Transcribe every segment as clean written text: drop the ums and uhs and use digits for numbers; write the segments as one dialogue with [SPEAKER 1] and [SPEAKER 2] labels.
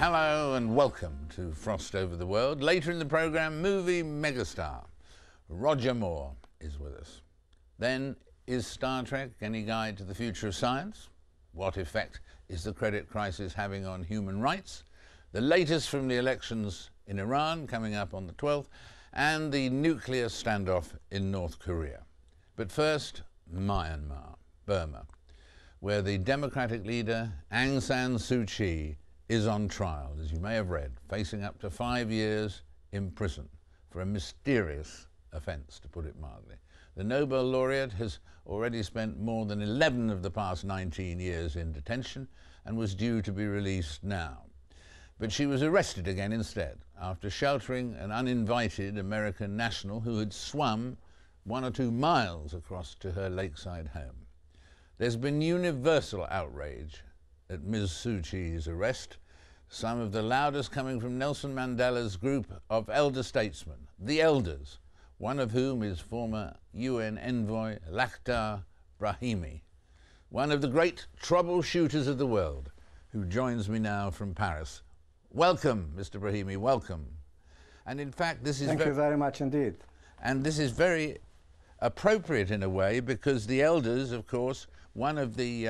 [SPEAKER 1] Hello and welcome to Frost Over the World. Later in the programme, movie megastar Roger Moore is with us. Then, is Star Trek any guide to the future of science? What effect is the credit crisis having on human rights? The latest from the elections in Iran coming up on the 12th, and the nuclear standoff in North Korea. But first, Myanmar, Burma, where the democratic leader Aung San Suu Kyi is on trial, as you may have read, facing up to 5 years in prison for a mysterious offence, to put it mildly. The Nobel Laureate has already spent more than 11 of the past 19 years in detention and was due to be released now. But she was arrested again instead, after sheltering an uninvited American national who had swum 1 or 2 miles across to her lakeside home. There's been universal outrage at Ms. Suu Kyi's arrest, some of the loudest coming from Nelson Mandela's group of elder statesmen, the Elders, one of whom is former UN envoy Lakhdar Brahimi, one of the great troubleshooters of the world, who joins me now from Paris. Welcome, Mr. Brahimi, welcome. And in fact, this is
[SPEAKER 2] Thank you very much indeed.
[SPEAKER 1] And this is very appropriate in a way, because the Elders, of course, one of the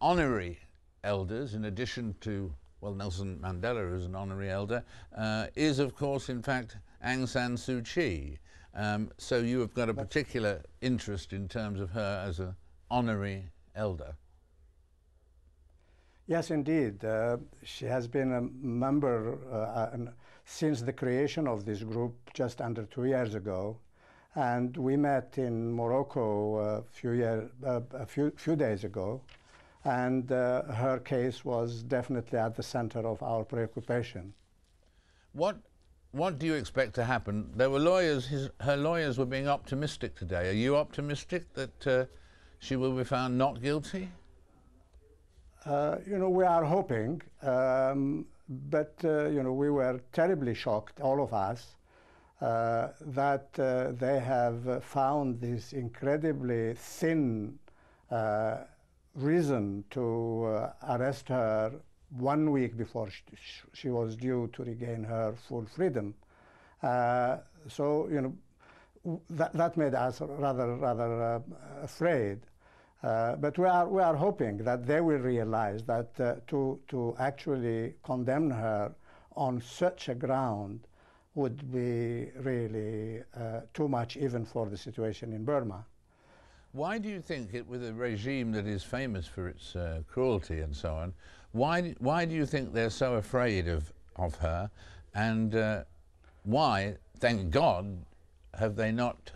[SPEAKER 1] honorary elders, in addition to, well, Nelson Mandela, who's an honorary elder, is, of course, in fact, Aung San Suu Kyi. So you have got a particular interest in terms of her as an honorary elder.
[SPEAKER 2] Yes, indeed. She has been a member since the creation of this group just under 2 years ago. And we met in Morocco a few days ago. And her case was definitely at the center of our preoccupation.
[SPEAKER 1] What do you expect to happen? There were lawyers, her lawyers were being optimistic today. Are you optimistic that she will be found not guilty?
[SPEAKER 2] You know, we are hoping, but you know, we were terribly shocked, all of us, that they have found this incredibly thin reason to arrest her 1 week before she was due to regain her full freedom. So, you know, that made us rather afraid. But we are hoping that they will realize that to actually condemn her on such a ground would be really too much, even for the situation in Burma.
[SPEAKER 1] Why do you think, with a regime that is famous for its cruelty and so on, why do you think they're so afraid of her, and why, thank God, have they not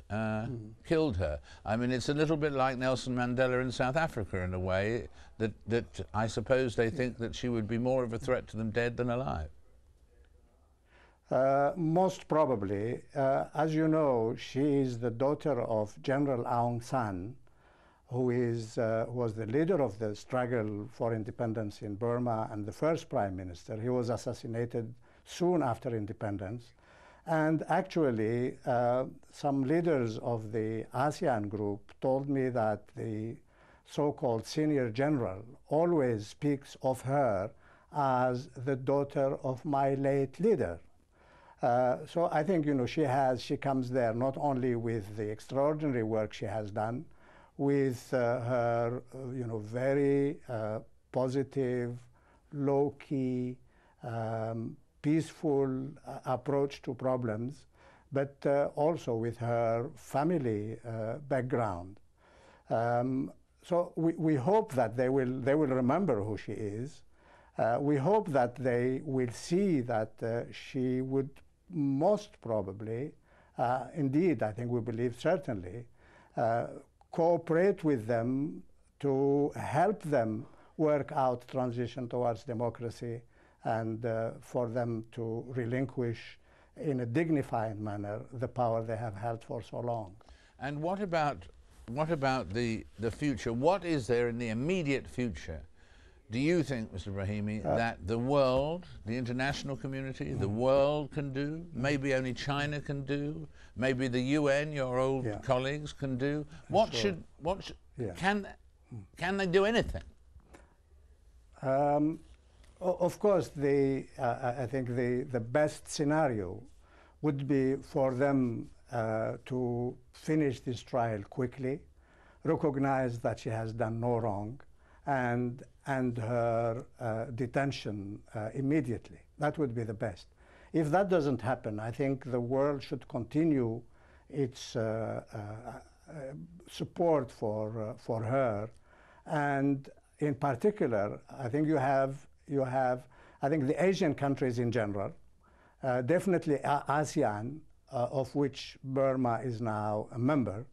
[SPEAKER 1] killed her? I mean, it's a little bit like Nelson Mandela in South Africa in a way, that I suppose they think that she would be more of a threat to them dead than alive.
[SPEAKER 2] Most probably. As you know, she is the daughter of General Aung San, who was the leader of the struggle for independence in Burma and the first prime minister. He was assassinated soon after independence. And actually, some leaders of the ASEAN group told me that the so-called senior general always speaks of her as the daughter of my late leader. So I think, you know, she comes there not only with the extraordinary work she has done, with her, you know, very positive, low-key, peaceful approach to problems, but also with her family background. So we hope that they will remember who she is. We hope that they will see that she would most probably, indeed, I think we believe certainly, cooperate with them to help them work out transition towards democracy, and for them to relinquish in a dignified manner the power they have held for so long.
[SPEAKER 1] And what about the future? What is there in the immediate future? Do you think, Mr. Brahimi, that the world, the international community, the world can do, maybe only China can do, maybe the UN, your old colleagues, can do? Can they do anything?
[SPEAKER 2] Of course, I think the best scenario would be for them to finish this trial quickly, recognize that she has done no wrong, and her detention immediately. That would be the best. If that doesn't happen, I think the world should continue its support for her, and in particular, I think you have I think the Asian countries in general, definitely ASEAN, of which Burma is now a member.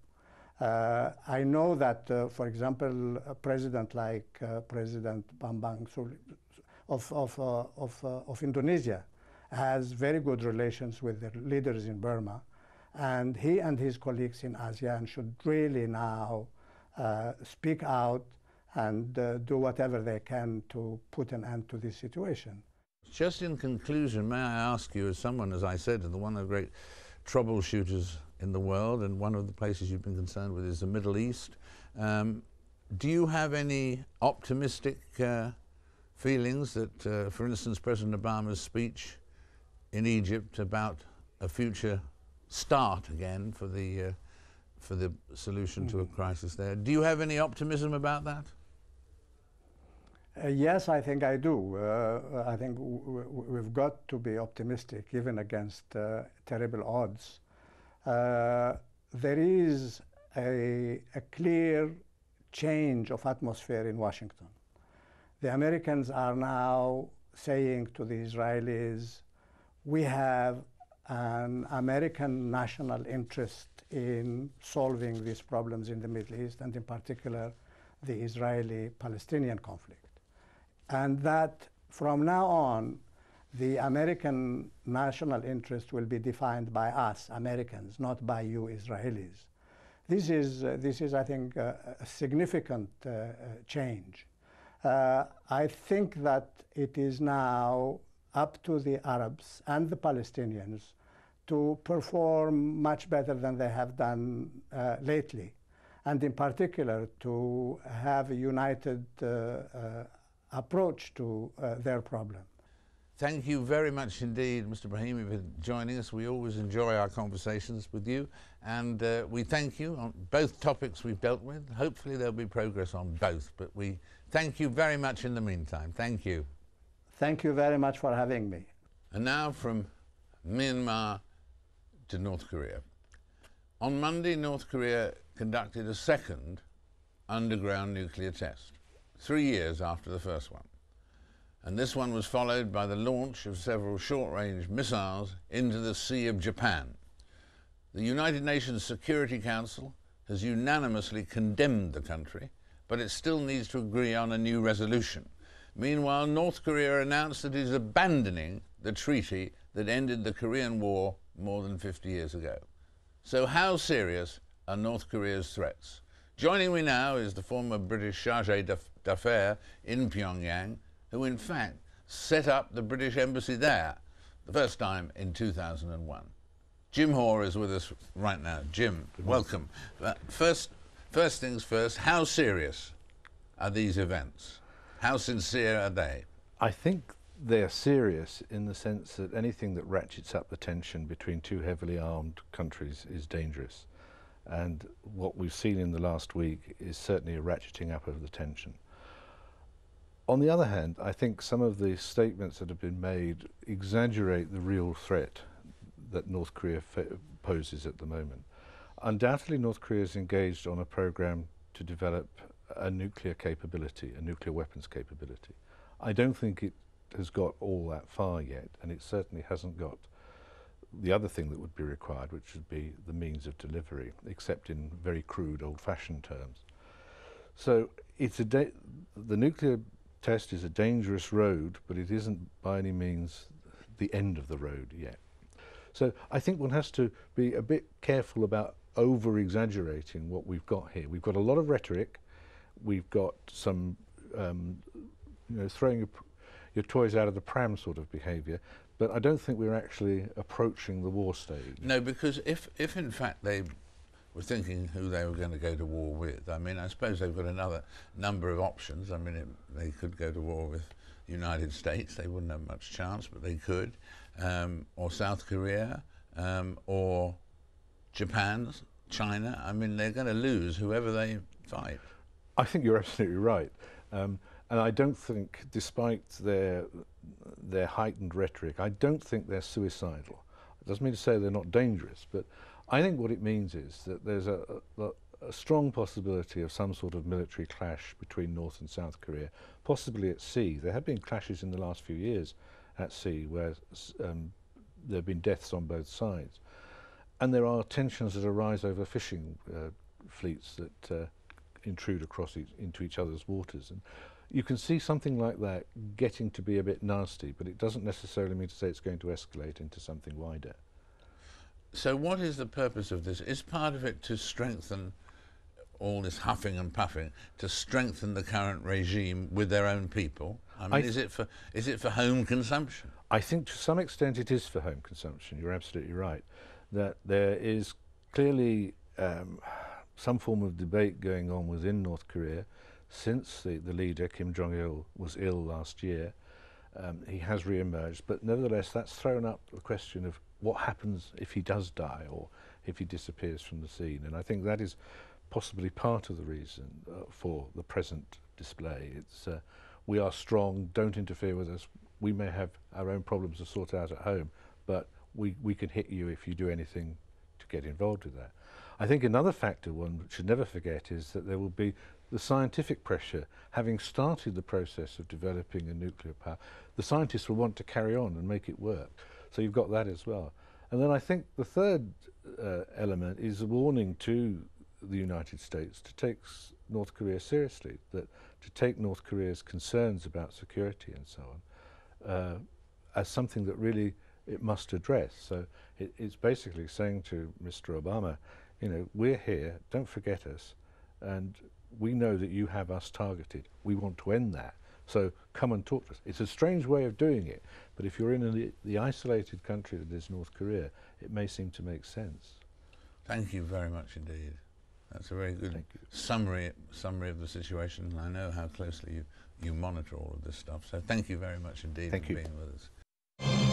[SPEAKER 2] I know that, for example, a president like President Bambang Suli of Indonesia has very good relations with the leaders in Burma, and he and his colleagues in ASEAN should really now speak out and do whatever they can to put an end to this situation.
[SPEAKER 1] Just in conclusion, may I ask you, as someone, as I said, one of the great troubleshooters in the world, and one of the places you've been concerned with is the Middle East, do you have any optimistic feelings that, for instance, President Obama's speech in Egypt about a future start again for the solution to a crisis there, do you have any optimism about that?
[SPEAKER 2] Yes, I think I do. I think we've got to be optimistic, even against terrible odds. There is a clear change of atmosphere in Washington. The Americans are now saying to the Israelis, we have an American national interest in solving these problems in the Middle East, and in particular, the Israeli-Palestinian conflict. And that from now on, the American national interest will be defined by us, Americans, not by you, Israelis. This is I think, a significant change. I think that it is now up to the Arabs and the Palestinians to perform much better than they have done lately, and in particular to have a united approach to their problem.
[SPEAKER 1] Thank you very much indeed, Mr. Brahimi, for joining us. We always enjoy our conversations with you, and we thank you on both topics we've dealt with. Hopefully there'll be progress on both, but we thank you very much in the meantime. Thank you.
[SPEAKER 2] Thank you very much for having me.
[SPEAKER 1] And now from Myanmar to North Korea. On Monday, North Korea conducted a second underground nuclear test, 3 years after the first one. And this one was followed by the launch of several short-range missiles into the Sea of Japan. The United Nations Security Council has unanimously condemned the country, but it still needs to agree on a new resolution. Meanwhile, North Korea announced that it is abandoning the treaty that ended the Korean War more than 50 years ago. So how serious are North Korea's threats? Joining me now is the former British chargé d'affaires in Pyongyang, who in fact set up the British embassy there, the first time in 2001. Jim Hoare is with us right now. Jim, welcome. First things first, how serious are these events? How sincere are they?
[SPEAKER 3] I think they're serious in the sense that anything that ratchets up the tension between two heavily armed countries is dangerous. And what we've seen in the last week is certainly a ratcheting up of the tension. On the other hand, I think some of the statements that have been made exaggerate the real threat that North Korea poses at the moment. Undoubtedly, North Korea is engaged on a program to develop a nuclear capability, a nuclear weapons capability. I don't think it has got all that far yet, and it certainly hasn't got the other thing that would be required, which would be the means of delivery, except in very crude, old-fashioned terms. So it's the nuclear test is a dangerous road, but it isn't by any means the end of the road yet. So I think one has to be a bit careful about over-exaggerating what we've got here. We've got a lot of rhetoric. We've got some, throwing your toys out of the pram sort of behaviour, but I don't think we're actually approaching the war stage.
[SPEAKER 1] No, because if in fact they were thinking who they were going to go to war with, I mean, I suppose they've got another number of options. I mean, they could go to war with United States, they wouldn't have much chance, but they could, or South Korea, or Japan, China. I mean, they're going to lose whoever they fight.
[SPEAKER 3] I think you're absolutely right. And I don't think, despite their heightened rhetoric, I don't think they're suicidal. It doesn't mean to say they're not dangerous, but I think what it means is that there's a strong possibility of some sort of military clash between North and South Korea, possibly at sea. There have been clashes in the last few years at sea where there have been deaths on both sides. And there are tensions that arise over fishing fleets that intrude across into each other's waters. And you can see something like that getting to be a bit nasty, but it doesn't necessarily mean to say it's going to escalate into something wider.
[SPEAKER 1] So what is the purpose of this? Is part of it to strengthen all this huffing and puffing, to strengthen the current regime with their own people? I mean, is it for home consumption? I
[SPEAKER 3] think to some extent it is for home consumption. You're absolutely right. That there is clearly some form of debate going on within North Korea since the leader, Kim Jong-il, was ill last year. He has re-emerged, but nevertheless that's thrown up the question of what happens if he does die or if he disappears from the scene. And I think that is possibly part of the reason for the present display. It's we are strong, don't interfere with us. We may have our own problems to sort out at home, but we can hit you if you do anything to get involved with that. I think another factor one should never forget is that there will be the scientific pressure. Having started the process of developing a nuclear power, the scientists will want to carry on and make it work. So you've got that as well. And then I think the third element is a warning to the United States to take North Korea seriously, that to take North Korea's concerns about security and so on as something that really it must address. So it's basically saying to Mr. Obama, you know, we're here, don't forget us, and we know that you have us targeted. We want to end that. So come and talk to us. It's a strange way of doing it, but if you're in the isolated country that is North Korea, it may seem to make sense.
[SPEAKER 1] Thank you very much indeed. That's a very good summary of the situation, and I know how closely you monitor all of this stuff. So thank you very much indeed for being with us.